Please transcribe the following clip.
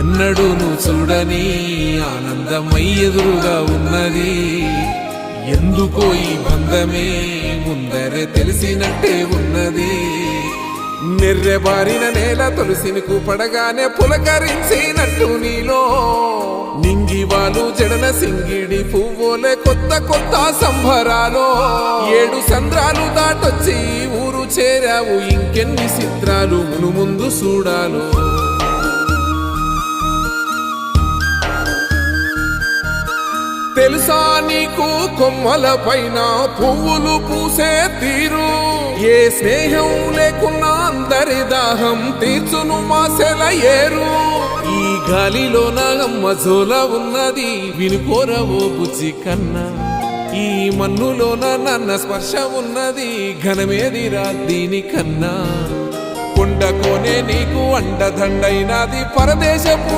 ఎన్నడూను చూడని ఆనందమై ఎదురుగా ఉన్నది. ఎందుకో ఈ బంధమే ముందరే తెలిసినట్టే ఉన్నది. నెర్రెబారిన నేల తులసిని పడగానే పులకరించినట్టు నీలో నింగివాలు జడన సింగిడి పువ్వులే కొత్త కొత్త సంబరాలో. 7 సంద్రాలు దాటొచ్చి ఊరు చేరావు, ఇంకెన్ని చిత్రాలు మును ముందు చూడాలో. తెలుసా నీకు కొమ్మల పైన పువ్వులు పూసే తీరు? ఏ స్నేహం లేకున్నా అందరి దాహం తీర్చును మాసెల ఏరు. ఈ గాలిలోన మజోల ఉన్నది వినుకోరవో బుజ్జి కన్నా. ఈ మన్నులోన నన్న స్పర్శ ఉన్నది ఘనమేదిరా దీనికన్నా. కొండకోనే నీకు అండదండైనది పరదేశపు